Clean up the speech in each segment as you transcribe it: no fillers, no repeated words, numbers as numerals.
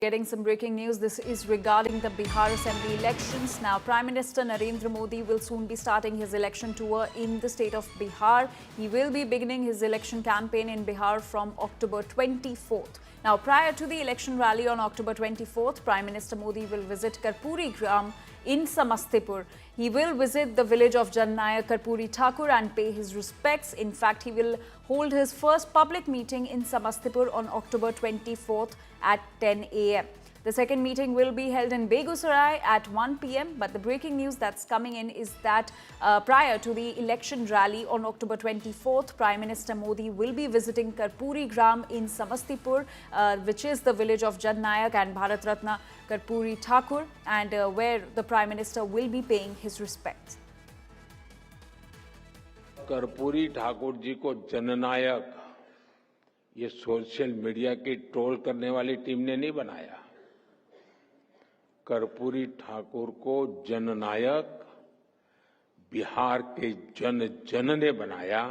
Getting some breaking news. This is regarding the Bihar Assembly elections. Now, Prime Minister Narendra Modi will soon be starting his election tour in the state of Bihar. He will be beginning his election campaign in Bihar from October 24th. Now, prior to the election rally on October 24th, Prime Minister Modi will visit Karpuri Gram in Samastipur. He will visit the village of Jannayak Karpuri Thakur and pay his respects. In fact, he will hold his first public meeting in Samastipur on October 24th at 10 a.m. The second meeting will be held in Begusarai at 1 p.m. But the breaking news that's coming in is that prior to the election rally on October 24th, Prime Minister Modi will be visiting Karpuri Gram in Samastipur, which is the village of Jannayak and Bharat Ratna Karpuri Thakur, and where the Prime Minister will be paying his respects. Karpoori Thakur ji को जननायक ये social media की troll करने वाली team ने नहीं बनाया। कर्पूरी ठाकुर को जननायक बिहार के जन जन ने बनाया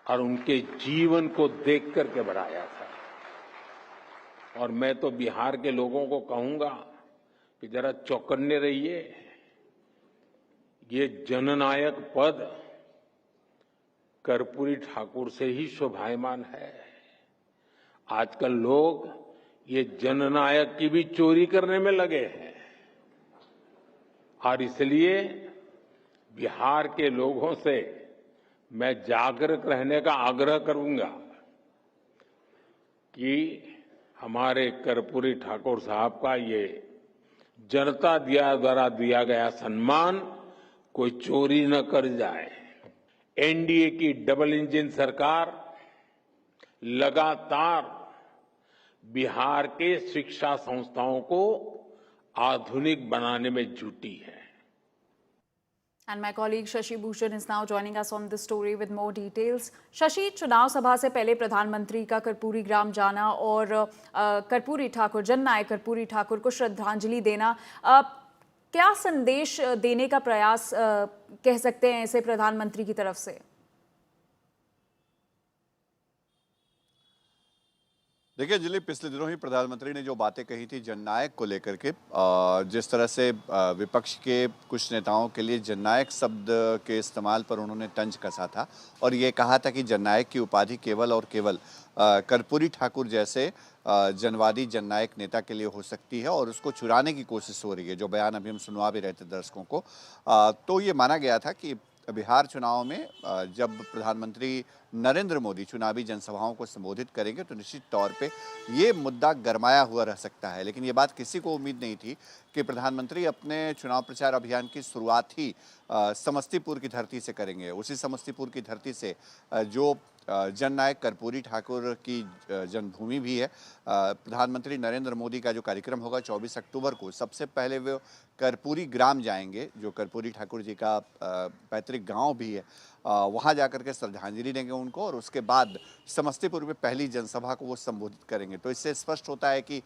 और उनके जीवन को देख करके बनाया था। और मैं तो बिहार के लोगों को कहूंगा कि जरा चौकन्ने रहिए। ये जननायक पद कर्पूरी ठाकुर से ही शोभायमान है। आजकल लोग ये जननायक की भी चोरी करने में लगे हैं और इसलिए बिहार के लोगों से मैं जागरूक रहने का आग्रह करूंगा कि हमारे कर्पूरी ठाकुर साहब का ये जनता द्वारा दिया गया सम्मान कोई चोरी न कर जाए। एनडीए की डबल इंजन सरकार लगातार बिहार के शिक्षा संस्थाओं को आधुनिक बनाने में जुटी है। And my colleague Shashi Bhushan is now joining us on this story with more details. Shashi, चुनाव सभा से पहले प्रधानमंत्री का कर्पूरी ग्राम जाना और कर्पूरी ठाकुर जननायक कर्पूरी ठाकुर को श्रद्धांजलि देना, क्या संदेश देने का प्रयास कह सकते हैं इसे प्रधानमंत्री की तरफ से? देखिए अंजलि, पिछले दिनों ही प्रधानमंत्री ने जो बातें कही थी जननायक को लेकर के, जिस तरह से विपक्ष के कुछ नेताओं के लिए जननायक शब्द के इस्तेमाल पर उन्होंने तंज कसा था और ये कहा था कि जननायक की उपाधि केवल और केवल कर्पूरी ठाकुर जैसे जनवादी जननायक नेता के लिए हो सकती है और उसको चुराने की कोशिश हो रही है, जो बयान अभी हम सुनवा भी रहे थे दर्शकों को। तो ये माना गया था कि बिहार चुनाव में जब प्रधानमंत्री नरेंद्र मोदी चुनावी जनसभाओं को संबोधित करेंगे तो निश्चित तौर पे ये मुद्दा गरमाया हुआ रह सकता है। लेकिन ये बात किसी को उम्मीद नहीं थी कि प्रधानमंत्री अपने चुनाव प्रचार अभियान की शुरुआत ही समस्तीपुर की धरती से करेंगे। उसी समस्तीपुर की धरती से जो जननायक कर्पूरी ठाकुर की जन्मभूमि भी है। प्रधानमंत्री नरेंद्र मोदी का जो कार्यक्रम होगा 24 अक्टूबर को, सबसे पहले वो कर्पूरी ग्राम जाएंगे, जो कर्पूरी ठाकुर जी का पैतृक गांव भी है। वहां जाकर के श्रद्धांजलि देंगे उनको और उसके बाद समस्तीपुर में पहली जनसभा को वो संबोधित करेंगे। तो इससे स्पष्ट होता है कि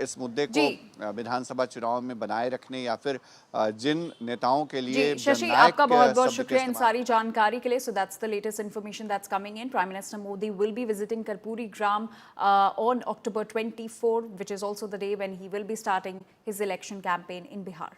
इस मुद्दे को विधानसभा चुनाव में बनाए रखने या फिर जिन नेताओं के लिए शशि, आपका बहुत-बहुत शुक्रिया इन सारी जानकारी के लिए। So that's the latest information that's coming in. Prime Minister Modi will be visiting Karpuri Gram on October 24, which is also the day when he will be starting his election campaign in Bihar.